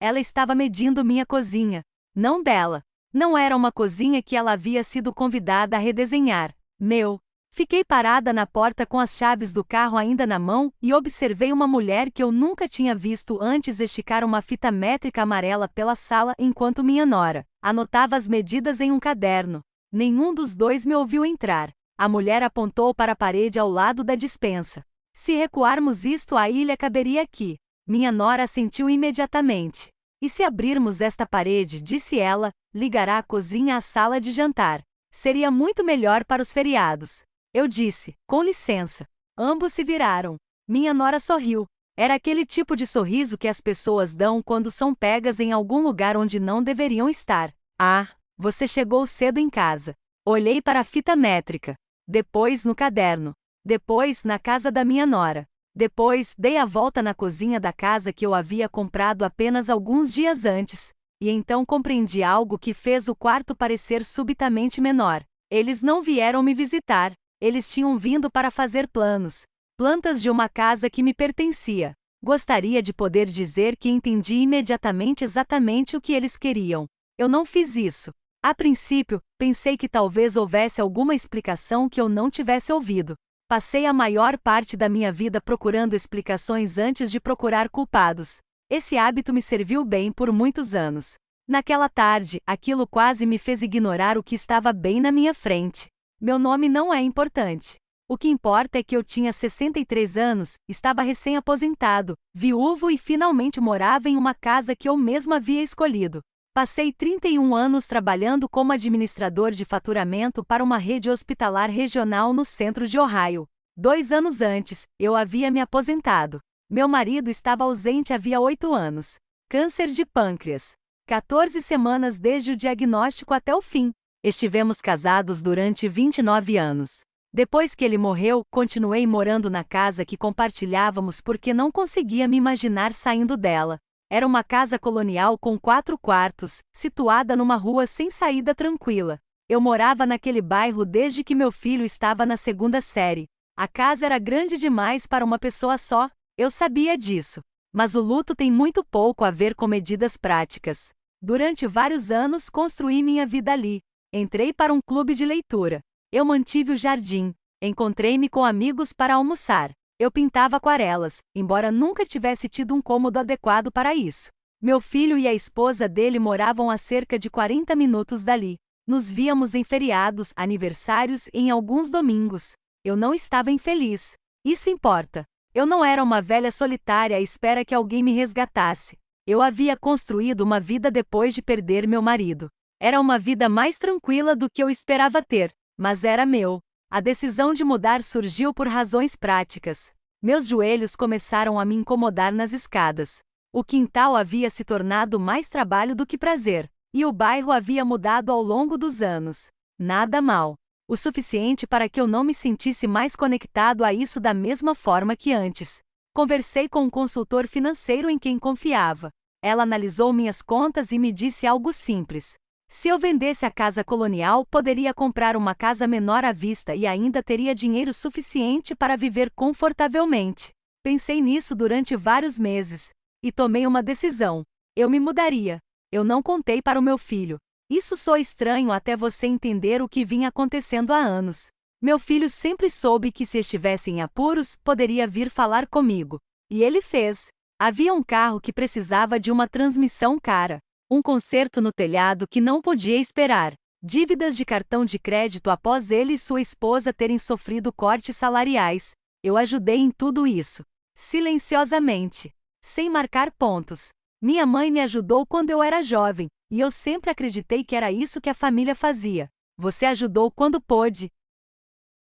Ela estava medindo minha cozinha. Não dela. Não era uma cozinha que ela havia sido convidada a redesenhar. Fiquei parada na porta com as chaves do carro ainda na mão e observei uma mulher que eu nunca tinha visto antes esticar uma fita métrica amarela pela sala enquanto minha nora anotava as medidas em um caderno. Nenhum dos dois me ouviu entrar. A mulher apontou para a parede ao lado da despensa. Se recuarmos isto, a ilha caberia aqui. Minha nora assentiu imediatamente. E se abrirmos esta parede, disse ela, ligará a cozinha à sala de jantar. Seria muito melhor para os feriados. Eu disse, com licença. Ambos se viraram. Minha nora sorriu. Era aquele tipo de sorriso que as pessoas dão quando são pegas em algum lugar onde não deveriam estar. Ah, você chegou cedo em casa. Olhei para a fita métrica. Depois no caderno. Depois na casa da minha nora. Depois dei a volta na cozinha da casa que eu havia comprado apenas alguns dias antes. E então compreendi algo que fez o quarto parecer subitamente menor. Eles não vieram me visitar. Eles tinham vindo para fazer planos. Plantas de uma casa que me pertencia. Gostaria de poder dizer que entendi imediatamente exatamente o que eles queriam. Eu não fiz isso. A princípio, pensei que talvez houvesse alguma explicação que eu não tivesse ouvido. Passei a maior parte da minha vida procurando explicações antes de procurar culpados. Esse hábito me serviu bem por muitos anos. Naquela tarde, aquilo quase me fez ignorar o que estava bem na minha frente. Meu nome não é importante. O que importa é que eu tinha 63 anos, estava recém-aposentado, viúvo e finalmente morava em uma casa que eu mesmo havia escolhido. Passei 31 anos trabalhando como administrador de faturamento para uma rede hospitalar regional no centro de Ohio. 2 anos antes, eu havia me aposentado. Meu marido estava ausente havia 8 anos. Câncer de pâncreas. 14 semanas desde o diagnóstico até o fim. Estivemos casados durante 29 anos. Depois que ele morreu, continuei morando na casa que compartilhávamos porque não conseguia me imaginar saindo dela. Era uma casa colonial com 4 quartos, situada numa rua sem saída tranquila. Eu morava naquele bairro desde que meu filho estava na 2ª série. A casa era grande demais para uma pessoa só. Eu sabia disso. Mas o luto tem muito pouco a ver com medidas práticas. Durante vários anos construí minha vida ali. Entrei para um clube de leitura. Eu mantive o jardim. Encontrei-me com amigos para almoçar. Eu pintava aquarelas, embora nunca tivesse tido um cômodo adequado para isso. Meu filho e a esposa dele moravam a cerca de 40 minutos dali. Nos víamos em feriados, aniversários e em alguns domingos. Eu não estava infeliz. Isso importa. Eu não era uma velha solitária à espera que alguém me resgatasse. Eu havia construído uma vida depois de perder meu marido. Era uma vida mais tranquila do que eu esperava ter, mas era meu. A decisão de mudar surgiu por razões práticas. Meus joelhos começaram a me incomodar nas escadas. O quintal havia se tornado mais trabalho do que prazer, e o bairro havia mudado ao longo dos anos. Nada mal. O suficiente para que eu não me sentisse mais conectado a isso da mesma forma que antes. Conversei com um consultor financeiro em quem confiava. Ela analisou minhas contas e me disse algo simples. Se eu vendesse a casa colonial, poderia comprar uma casa menor à vista e ainda teria dinheiro suficiente para viver confortavelmente. Pensei nisso durante vários meses. E tomei uma decisão. Eu me mudaria. Eu não contei para o meu filho. Isso soa estranho até você entender o que vinha acontecendo há anos. Meu filho sempre soube que se estivesse em apuros, poderia vir falar comigo. E ele fez. Havia um carro que precisava de uma transmissão cara. Um conserto no telhado que não podia esperar. Dívidas de cartão de crédito após ele e sua esposa terem sofrido cortes salariais. Eu ajudei em tudo isso. Silenciosamente. Sem marcar pontos. Minha mãe me ajudou quando eu era jovem, e eu sempre acreditei que era isso que a família fazia. Você ajudou quando pôde.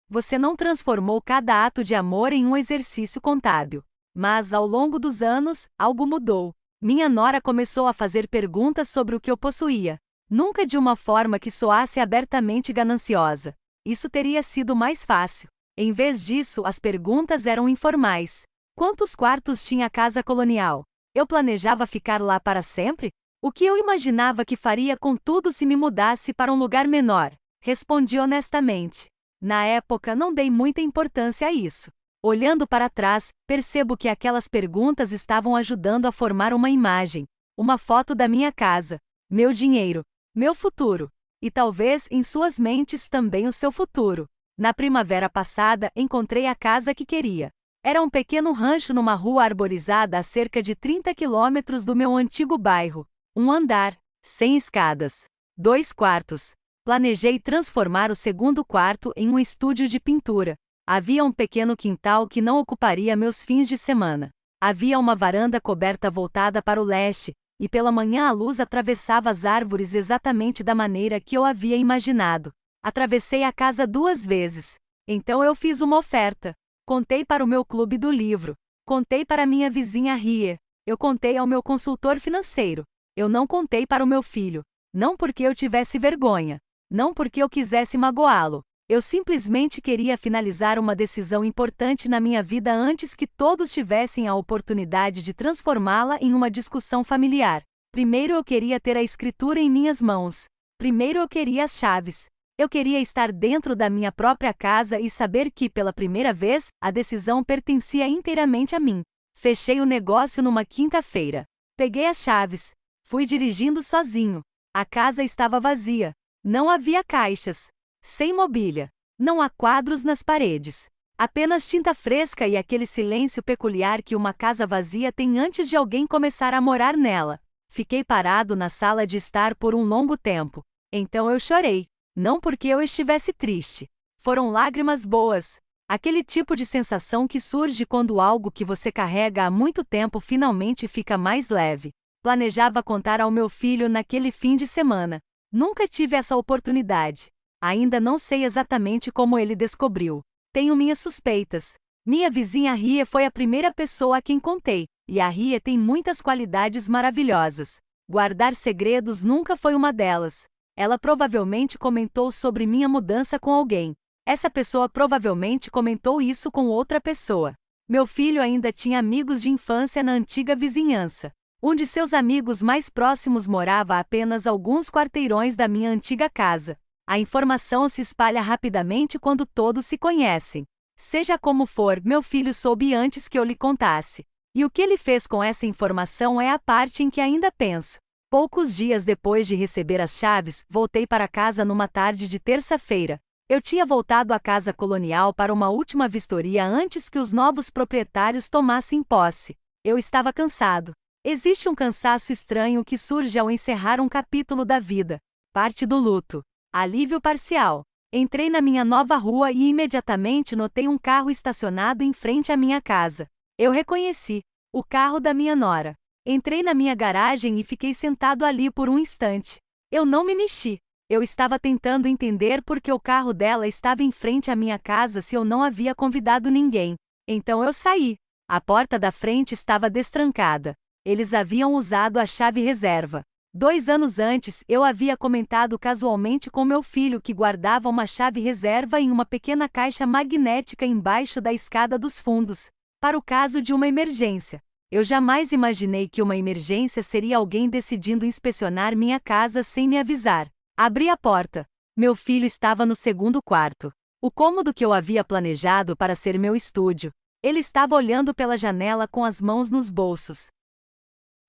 Você não transformou cada ato de amor em um exercício contábil. Mas, ao longo dos anos, algo mudou. Minha nora começou a fazer perguntas sobre o que eu possuía. Nunca de uma forma que soasse abertamente gananciosa. Isso teria sido mais fácil. Em vez disso, as perguntas eram informais. Quantos quartos tinha a casa colonial? Eu planejava ficar lá para sempre? O que eu imaginava que faria com tudo se me mudasse para um lugar menor? Respondi honestamente. Na época, não dei muita importância a isso. Olhando para trás, percebo que aquelas perguntas estavam ajudando a formar uma imagem uma foto da minha casa, meu dinheiro, meu futuro. E talvez em suas mentes também o seu futuro. Na primavera passada, encontrei a casa que queria. Era um pequeno rancho numa rua arborizada a cerca de 30 quilômetros do meu antigo bairro. Um andar, sem escadas. 2 quartos. Planejei transformar o segundo quarto em um estúdio de pintura. Havia um pequeno quintal que não ocuparia meus fins de semana. Havia uma varanda coberta voltada para o leste, e pela manhã a luz atravessava as árvores exatamente da maneira que eu havia imaginado. Atravessei a casa 2 vezes. Então eu fiz uma oferta. Contei para o meu clube do livro. Contei para minha vizinha Rie. Eu contei ao meu consultor financeiro. Eu não contei para o meu filho. Não porque eu tivesse vergonha. Não porque eu quisesse magoá-lo. Eu simplesmente queria finalizar uma decisão importante na minha vida antes que todos tivessem a oportunidade de transformá-la em uma discussão familiar. Primeiro eu queria ter a escritura em minhas mãos. Primeiro eu queria as chaves. Eu queria estar dentro da minha própria casa e saber que, pela primeira vez, a decisão pertencia inteiramente a mim. Fechei o negócio numa quinta-feira. Peguei as chaves. Fui dirigindo sozinho. A casa estava vazia. Não havia caixas. Sem mobília. Não há quadros nas paredes. Apenas tinta fresca e aquele silêncio peculiar que uma casa vazia tem antes de alguém começar a morar nela. Fiquei parado na sala de estar por um longo tempo. Então eu chorei. Não porque eu estivesse triste. Foram lágrimas boas. Aquele tipo de sensação que surge quando algo que você carrega há muito tempo finalmente fica mais leve. Planejava contar ao meu filho naquele fim de semana. Nunca tive essa oportunidade. Ainda não sei exatamente como ele descobriu. Tenho minhas suspeitas. Minha vizinha Rie foi a primeira pessoa a quem contei, e a Rie tem muitas qualidades maravilhosas. Guardar segredos nunca foi uma delas. Ela provavelmente comentou sobre minha mudança com alguém. Essa pessoa provavelmente comentou isso com outra pessoa. Meu filho ainda tinha amigos de infância na antiga vizinhança. Um de seus amigos mais próximos morava a apenas alguns quarteirões da minha antiga casa. A informação se espalha rapidamente quando todos se conhecem. Seja como for, meu filho soube antes que eu lhe contasse. E o que ele fez com essa informação é a parte em que ainda penso. Poucos dias depois de receber as chaves, voltei para casa numa tarde de terça-feira. Eu tinha voltado à casa colonial para uma última vistoria antes que os novos proprietários tomassem posse. Eu estava cansado. Existe um cansaço estranho que surge ao encerrar um capítulo da vida. Parte do luto. Alívio parcial. Entrei na minha nova rua e imediatamente notei um carro estacionado em frente à minha casa. Eu reconheci. O carro da minha nora. Entrei na minha garagem e fiquei sentado ali por um instante. Eu não me mexi. Eu estava tentando entender por que o carro dela estava em frente à minha casa se eu não havia convidado ninguém. Então eu saí. A porta da frente estava destrancada. Eles haviam usado a chave reserva. 2 anos antes, eu havia comentado casualmente com meu filho que guardava uma chave reserva em uma pequena caixa magnética embaixo da escada dos fundos, para o caso de uma emergência. Eu jamais imaginei que uma emergência seria alguém decidindo inspecionar minha casa sem me avisar. Abri a porta. Meu filho estava no segundo quarto. O cômodo que eu havia planejado para ser meu estúdio. Ele estava olhando pela janela com as mãos nos bolsos.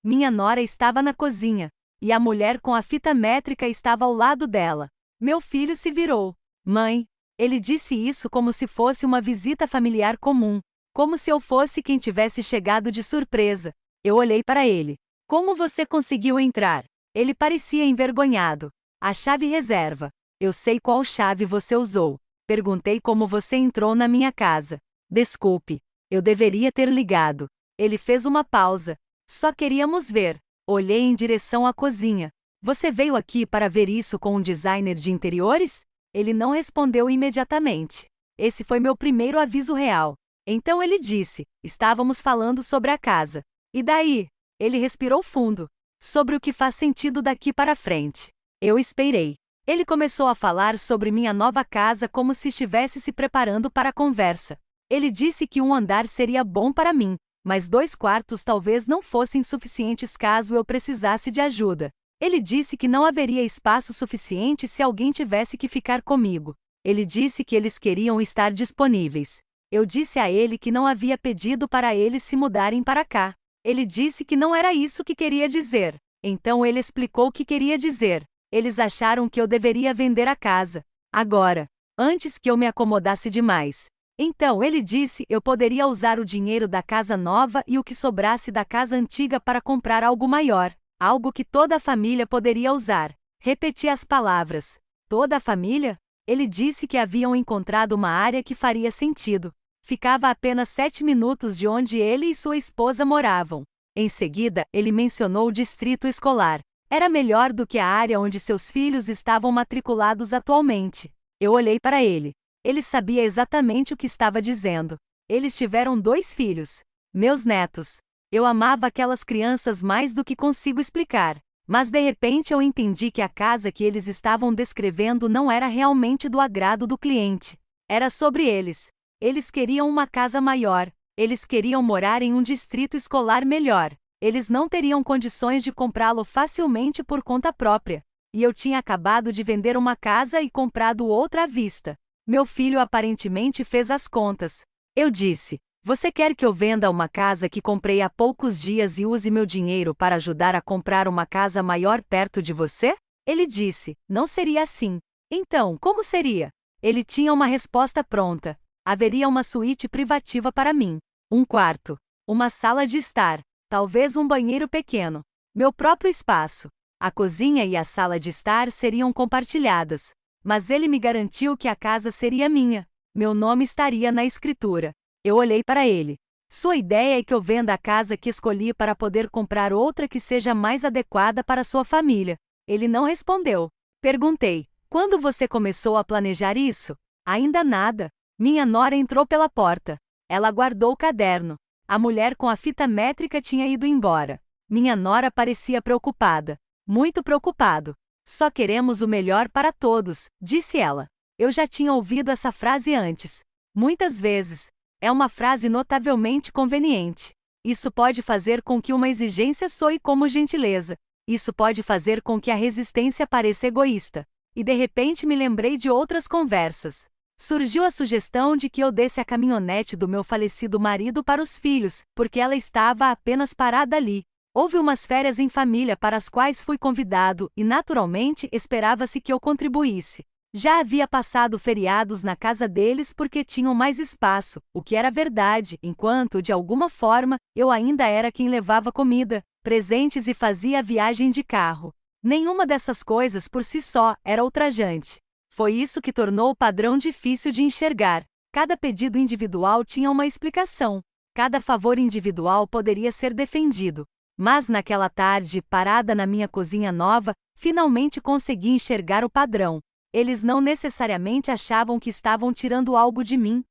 Minha nora estava na cozinha, e a mulher com a fita métrica estava ao lado dela. Meu filho se virou. Mãe, ele disse isso como se fosse uma visita familiar comum. Como se eu fosse quem tivesse chegado de surpresa. Eu olhei para ele. Como você conseguiu entrar? Ele parecia envergonhado. A chave reserva. Eu sei qual chave você usou. Perguntei como você entrou na minha casa. Desculpe. Eu deveria ter ligado. Ele fez uma pausa. Só queríamos ver. Olhei em direção à cozinha. Você veio aqui para ver isso com um designer de interiores? Ele não respondeu imediatamente. Esse foi meu primeiro aviso real. Então ele disse, estávamos falando sobre a casa. E daí? Ele respirou fundo. Sobre o que faz sentido daqui para frente. Eu esperei. Ele começou a falar sobre minha nova casa como se estivesse se preparando para a conversa. Ele disse que um andar seria bom para mim, mas 2 quartos talvez não fossem suficientes caso eu precisasse de ajuda. Ele disse que não haveria espaço suficiente se alguém tivesse que ficar comigo. Ele disse que eles queriam estar disponíveis. Eu disse a ele que não havia pedido para eles se mudarem para cá. Ele disse que não era isso que queria dizer. Então ele explicou o que queria dizer. Eles acharam que eu deveria vender a casa. Agora, antes que eu me acomodasse demais. Então ele disse eu poderia usar o dinheiro da casa nova e o que sobrasse da casa antiga para comprar algo maior, algo que toda a família poderia usar. Repeti as palavras. Toda a família? Ele disse que haviam encontrado uma área que faria sentido. Ficava a apenas 7 minutos de onde ele e sua esposa moravam. Em seguida, ele mencionou o distrito escolar. Era melhor do que a área onde seus filhos estavam matriculados atualmente. Eu olhei para ele. Ele sabia exatamente o que estava dizendo. Eles tiveram 2 filhos. Meus netos. Eu amava aquelas crianças mais do que consigo explicar. Mas de repente eu entendi que a casa que eles estavam descrevendo não era realmente do agrado do cliente. Era sobre eles. Eles queriam uma casa maior. Eles queriam morar em um distrito escolar melhor. Eles não teriam condições de comprá-lo facilmente por conta própria. E eu tinha acabado de vender uma casa e comprado outra à vista. Meu filho aparentemente fez as contas. Eu disse: você quer que eu venda uma casa que comprei há poucos dias e use meu dinheiro para ajudar a comprar uma casa maior perto de você? Ele disse: não seria assim. Então, como seria? Ele tinha uma resposta pronta. Haveria uma suíte privativa para mim. Um quarto. Uma sala de estar. Talvez um banheiro pequeno. Meu próprio espaço. A cozinha e a sala de estar seriam compartilhadas. Mas ele me garantiu que a casa seria minha. Meu nome estaria na escritura. Eu olhei para ele. Sua ideia é que eu venda a casa que escolhi para poder comprar outra que seja mais adequada para sua família. Ele não respondeu. Perguntei: quando você começou a planejar isso? Ainda nada. Minha nora entrou pela porta. Ela guardou o caderno. A mulher com a fita métrica tinha ido embora. Minha nora parecia preocupada. Muito preocupado. Só queremos o melhor para todos, disse ela. Eu já tinha ouvido essa frase antes. Muitas vezes. É uma frase notavelmente conveniente. Isso pode fazer com que uma exigência soe como gentileza. Isso pode fazer com que a resistência pareça egoísta. E de repente me lembrei de outras conversas. Surgiu a sugestão de que eu desse a caminhonete do meu falecido marido para os filhos, porque ela estava apenas parada ali. Houve umas férias em família para as quais fui convidado e, naturalmente, esperava-se que eu contribuísse. Já havia passado feriados na casa deles porque tinham mais espaço, o que era verdade, enquanto, de alguma forma, eu ainda era quem levava comida, presentes e fazia a viagem de carro. Nenhuma dessas coisas por si só era ultrajante. Foi isso que tornou o padrão difícil de enxergar. Cada pedido individual tinha uma explicação. Cada favor individual poderia ser defendido. Mas naquela tarde, parada na minha cozinha nova, finalmente consegui enxergar o padrão. Eles não necessariamente achavam que estavam tirando algo de mim.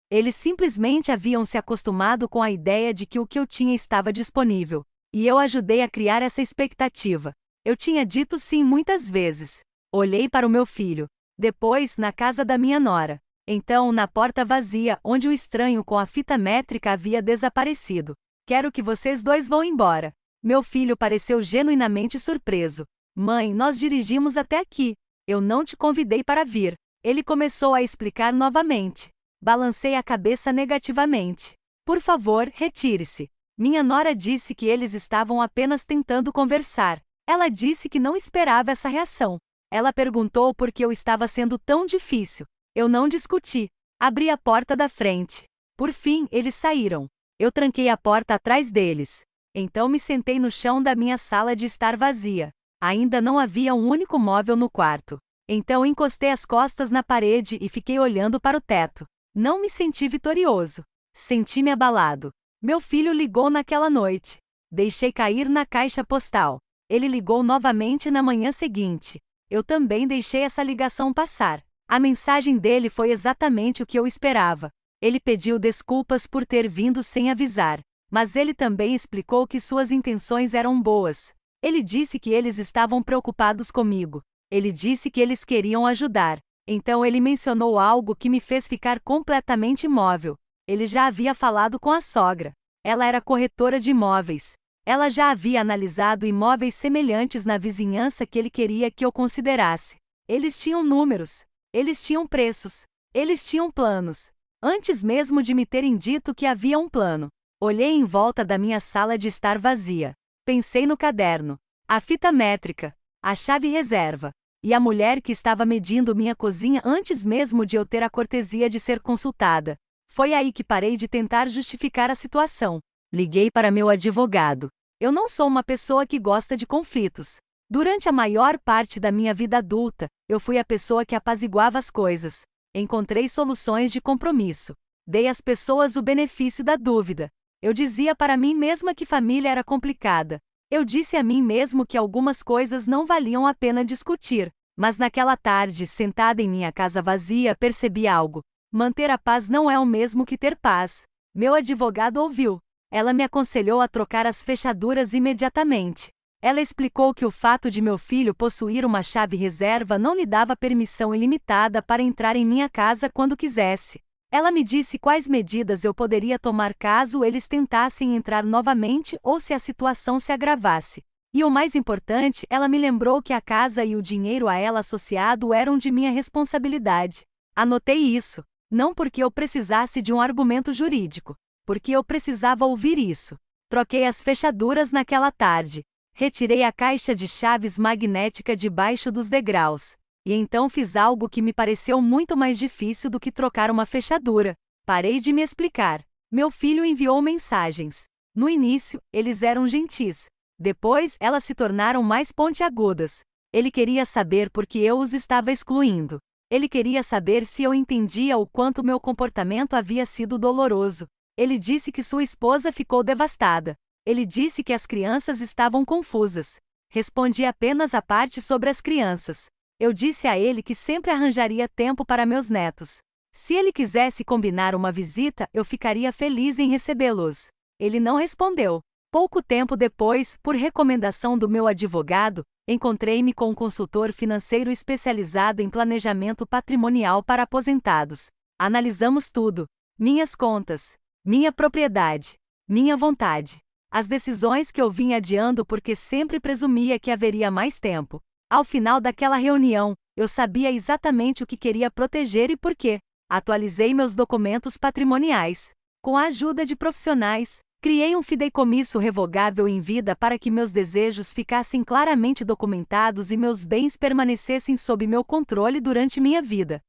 Eles simplesmente haviam se acostumado com a ideia de que o que eu tinha estava disponível. E eu ajudei a criar essa expectativa. Eu tinha dito sim muitas vezes. Olhei para o meu filho. Depois, na casa da minha nora. Então, na porta vazia, onde o estranho com a fita métrica havia desaparecido. Quero que vocês 2 vão embora. Meu filho pareceu genuinamente surpreso. Mãe, nós dirigimos até aqui. Eu não te convidei para vir. Ele começou a explicar novamente. Balancei a cabeça negativamente. Por favor, retire-se. Minha nora disse que eles estavam apenas tentando conversar. Ela disse que não esperava essa reação. Ela perguntou por que eu estava sendo tão difícil. Eu não discuti. Abri a porta da frente. Por fim, eles saíram. Eu tranquei a porta atrás deles. Então me sentei no chão da minha sala de estar vazia. Ainda não havia um único móvel no quarto. Então encostei as costas na parede e fiquei olhando para o teto. Não me senti vitorioso. Senti-me abalado. Meu filho ligou naquela noite. Deixei cair na caixa postal. Ele ligou novamente na manhã seguinte. Eu também deixei essa ligação passar. A mensagem dele foi exatamente o que eu esperava. Ele pediu desculpas por ter vindo sem avisar. Mas ele também explicou que suas intenções eram boas. Ele disse que eles estavam preocupados comigo. Ele disse que eles queriam ajudar. Então ele mencionou algo que me fez ficar completamente imóvel. Ele já havia falado com a sogra. Ela era corretora de imóveis. Ela já havia analisado imóveis semelhantes na vizinhança que ele queria que eu considerasse. Eles tinham números. Eles tinham preços. Eles tinham planos. Antes mesmo de me terem dito que havia um plano. Olhei em volta da minha sala de estar vazia. Pensei no caderno, a fita métrica, a chave reserva, e a mulher que estava medindo minha cozinha antes mesmo de eu ter a cortesia de ser consultada. Foi aí que parei de tentar justificar a situação. Liguei para meu advogado. Eu não sou uma pessoa que gosta de conflitos. Durante a maior parte da minha vida adulta, eu fui a pessoa que apaziguava as coisas. Encontrei soluções de compromisso. Dei às pessoas o benefício da dúvida. Eu dizia para mim mesma que família era complicada. Eu disse a mim mesmo que algumas coisas não valiam a pena discutir. Mas naquela tarde, sentada em minha casa vazia, percebi algo. Manter a paz não é o mesmo que ter paz. Meu advogado ouviu. Ela me aconselhou a trocar as fechaduras imediatamente. Ela explicou que o fato de meu filho possuir uma chave reserva não lhe dava permissão ilimitada para entrar em minha casa quando quisesse. Ela me disse quais medidas eu poderia tomar caso eles tentassem entrar novamente ou se a situação se agravasse. E o mais importante, ela me lembrou que a casa e o dinheiro a ela associado eram de minha responsabilidade. Anotei isso, não porque eu precisasse de um argumento jurídico, porque eu precisava ouvir isso. Troquei as fechaduras naquela tarde. Retirei a caixa de chaves magnética debaixo dos degraus. E então fiz algo que me pareceu muito mais difícil do que trocar uma fechadura. Parei de me explicar. Meu filho enviou mensagens. No início, eles eram gentis. Depois, elas se tornaram mais pontiagudas. Ele queria saber por que eu os estava excluindo. Ele queria saber se eu entendia o quanto meu comportamento havia sido doloroso. Ele disse que sua esposa ficou devastada. Ele disse que as crianças estavam confusas. Respondi apenas a parte sobre as crianças. Eu disse a ele que sempre arranjaria tempo para meus netos. Se ele quisesse combinar uma visita, eu ficaria feliz em recebê-los. Ele não respondeu. Pouco tempo depois, por recomendação do meu advogado, encontrei-me com um consultor financeiro especializado em planejamento patrimonial para aposentados. Analisamos tudo: minhas contas, minha propriedade, minha vontade. As decisões que eu vinha adiando porque sempre presumia que haveria mais tempo. Ao final daquela reunião, eu sabia exatamente o que queria proteger e por quê. Atualizei meus documentos patrimoniais. Com a ajuda de profissionais, criei um fideicomisso revogável em vida para que meus desejos ficassem claramente documentados e meus bens permanecessem sob meu controle durante minha vida.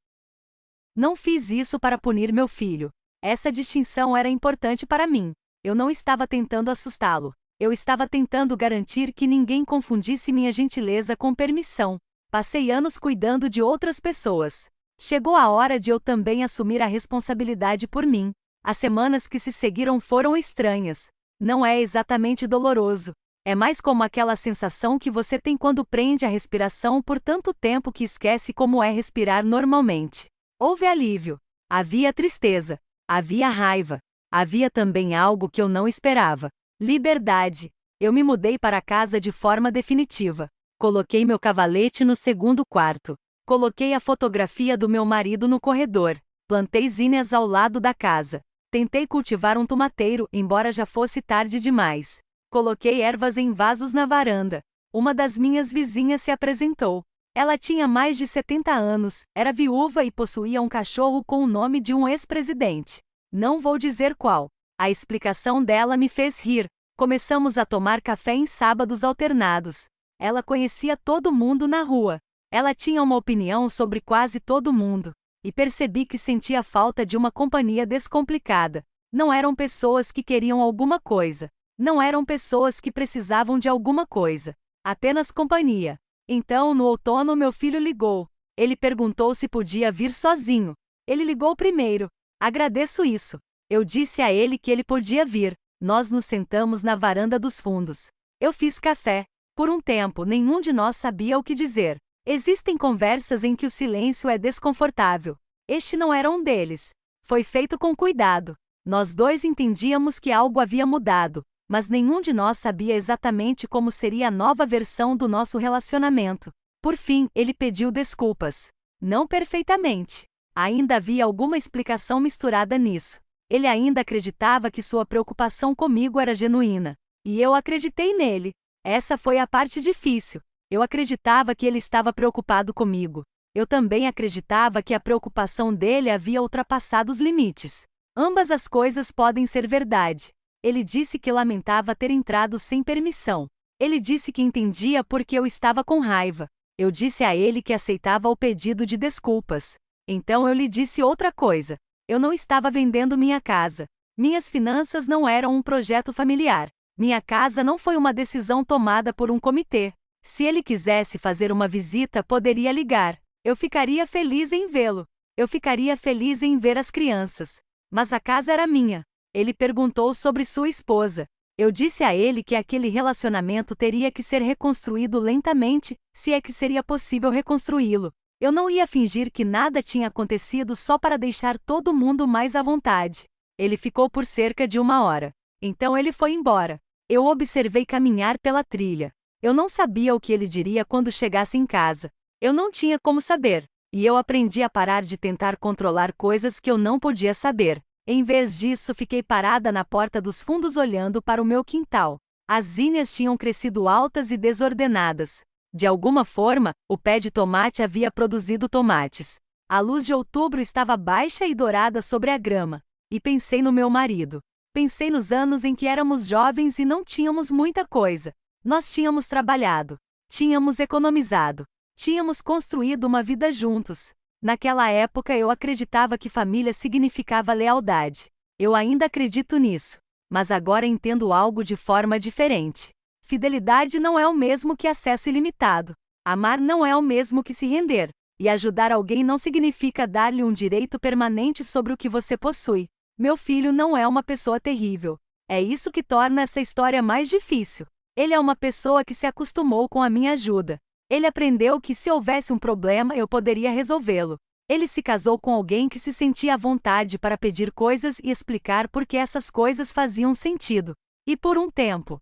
Não fiz isso para punir meu filho. Essa distinção era importante para mim. Eu não estava tentando assustá-lo. Eu estava tentando garantir que ninguém confundisse minha gentileza com permissão. Passei anos cuidando de outras pessoas. Chegou a hora de eu também assumir a responsabilidade por mim. As semanas que se seguiram foram estranhas. Não é exatamente doloroso. É mais como aquela sensação que você tem quando prende a respiração por tanto tempo que esquece como é respirar normalmente. Houve alívio. Havia tristeza. Havia raiva. Havia também algo que eu não esperava. Liberdade. Eu me mudei para casa de forma definitiva. Coloquei meu cavalete no segundo quarto. Coloquei a fotografia do meu marido no corredor. Plantei zinnias ao lado da casa. Tentei cultivar um tomateiro, embora já fosse tarde demais. Coloquei ervas em vasos na varanda. Uma das minhas vizinhas se apresentou. Ela tinha mais de 70 anos, era viúva e possuía um cachorro com o nome de um ex-presidente. Não vou dizer qual. A explicação dela me fez rir. Começamos a tomar café em sábados alternados. Ela conhecia todo mundo na rua. Ela tinha uma opinião sobre quase todo mundo. E percebi que sentia falta de uma companhia descomplicada. Não eram pessoas que queriam alguma coisa. Não eram pessoas que precisavam de alguma coisa. Apenas companhia. Então, no outono, meu filho ligou. Ele perguntou se podia vir sozinho. Ele ligou primeiro. Agradeço isso. Eu disse a ele que ele podia vir. Nós nos sentamos na varanda dos fundos. Eu fiz café. Por um tempo, nenhum de nós sabia o que dizer. Existem conversas em que o silêncio é desconfortável. Este não era um deles. Foi feito com cuidado. Nós dois entendíamos que algo havia mudado, mas nenhum de nós sabia exatamente como seria a nova versão do nosso relacionamento. Por fim, ele pediu desculpas. Não perfeitamente. Ainda havia alguma explicação misturada nisso. Ele ainda acreditava que sua preocupação comigo era genuína. E eu acreditei nele. Essa foi a parte difícil. Eu acreditava que ele estava preocupado comigo. Eu também acreditava que a preocupação dele havia ultrapassado os limites. Ambas as coisas podem ser verdade. Ele disse que lamentava ter entrado sem permissão. Ele disse que entendia porque eu estava com raiva. Eu disse a ele que aceitava o pedido de desculpas. Então eu lhe disse outra coisa. Eu não estava vendendo minha casa. Minhas finanças não eram um projeto familiar. Minha casa não foi uma decisão tomada por um comitê. Se ele quisesse fazer uma visita, poderia ligar. Eu ficaria feliz em vê-lo. Eu ficaria feliz em ver as crianças. Mas a casa era minha. Ele perguntou sobre sua esposa. Eu disse a ele que aquele relacionamento teria que ser reconstruído lentamente, se é que seria possível reconstruí-lo. Eu não ia fingir que nada tinha acontecido só para deixar todo mundo mais à vontade. Ele ficou por cerca de 1 hora. Então ele foi embora. Eu o observei caminhar pela trilha. Eu não sabia o que ele diria quando chegasse em casa. Eu não tinha como saber. E eu aprendi a parar de tentar controlar coisas que eu não podia saber. Em vez disso, fiquei parada na porta dos fundos olhando para o meu quintal. As zinhas tinham crescido altas e desordenadas. De alguma forma, o pé de tomate havia produzido tomates. A luz de outubro estava baixa e dourada sobre a grama. E pensei no meu marido. Pensei nos anos em que éramos jovens e não tínhamos muita coisa. Nós tínhamos trabalhado. Tínhamos economizado. Tínhamos construído uma vida juntos. Naquela época eu acreditava que família significava lealdade. Eu ainda acredito nisso. Mas agora entendo algo de forma diferente. Fidelidade não é o mesmo que acesso ilimitado. Amar não é o mesmo que se render. E ajudar alguém não significa dar-lhe um direito permanente sobre o que você possui. Meu filho não é uma pessoa terrível. É isso que torna essa história mais difícil. Ele é uma pessoa que se acostumou com a minha ajuda. Ele aprendeu que se houvesse um problema eu poderia resolvê-lo. Ele se casou com alguém que se sentia à vontade para pedir coisas e explicar por que essas coisas faziam sentido. E por um tempo,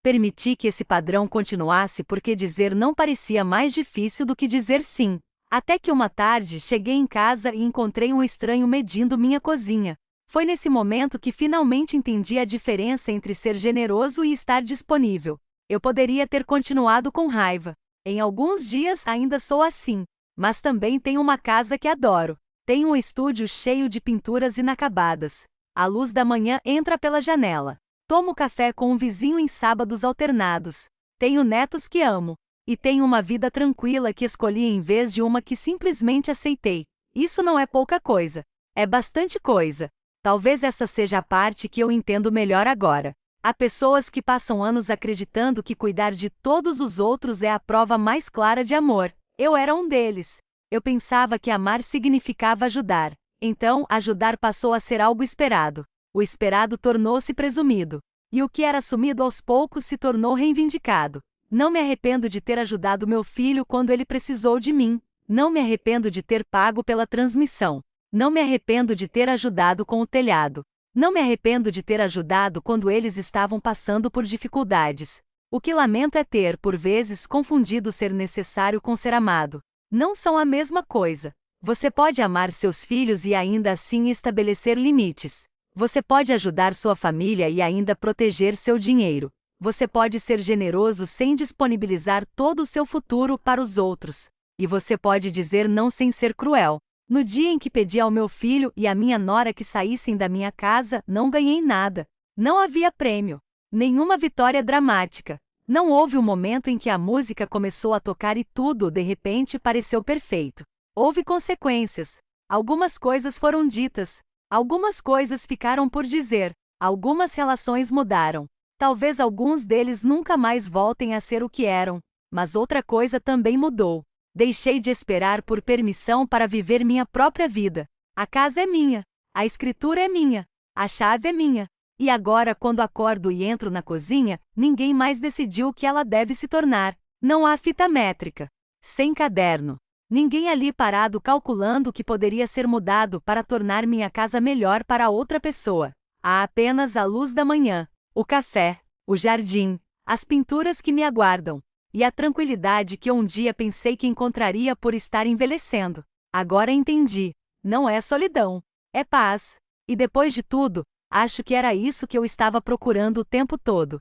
permiti que esse padrão continuasse porque dizer não parecia mais difícil do que dizer sim. Até que uma tarde cheguei em casa e encontrei um estranho medindo minha cozinha. Foi nesse momento que finalmente entendi a diferença entre ser generoso e estar disponível. Eu poderia ter continuado com raiva. Em alguns dias ainda sou assim. Mas também tenho uma casa que adoro. Tenho um estúdio cheio de pinturas inacabadas. A luz da manhã entra pela janela. Tomo café com um vizinho em sábados alternados. Tenho netos que amo. E tenho uma vida tranquila que escolhi em vez de uma que simplesmente aceitei. Isso não é pouca coisa. É bastante coisa. Talvez essa seja a parte que eu entendo melhor agora. Há pessoas que passam anos acreditando que cuidar de todos os outros é a prova mais clara de amor. Eu era um deles. Eu pensava que amar significava ajudar. Então, ajudar passou a ser algo esperado. O esperado tornou-se presumido. E o que era assumido aos poucos se tornou reivindicado. Não me arrependo de ter ajudado meu filho quando ele precisou de mim. Não me arrependo de ter pago pela transmissão. Não me arrependo de ter ajudado com o telhado. Não me arrependo de ter ajudado quando eles estavam passando por dificuldades. O que lamento é ter, por vezes, confundido ser necessário com ser amado. Não são a mesma coisa. Você pode amar seus filhos e ainda assim estabelecer limites. Você pode ajudar sua família e ainda proteger seu dinheiro. Você pode ser generoso sem disponibilizar todo o seu futuro para os outros. E você pode dizer não sem ser cruel. No dia em que pedi ao meu filho e à minha nora que saíssem da minha casa, não ganhei nada. Não havia prêmio. Nenhuma vitória dramática. Não houve um momento em que a música começou a tocar e tudo, de repente, pareceu perfeito. Houve consequências. Algumas coisas foram ditas. Algumas coisas ficaram por dizer. Algumas relações mudaram. Talvez alguns deles nunca mais voltem a ser o que eram. Mas outra coisa também mudou. Deixei de esperar por permissão para viver minha própria vida. A casa é minha. A escritura é minha. A chave é minha. E agora, quando acordo e entro na cozinha, ninguém mais decidiu o que ela deve se tornar. Não há fita métrica. Sem caderno. Ninguém ali parado calculando o que poderia ser mudado para tornar minha casa melhor para outra pessoa. Há apenas a luz da manhã, o café, o jardim, as pinturas que me aguardam. E a tranquilidade que eu um dia pensei que encontraria por estar envelhecendo. Agora entendi. Não é solidão. É paz. E depois de tudo, acho que era isso que eu estava procurando o tempo todo.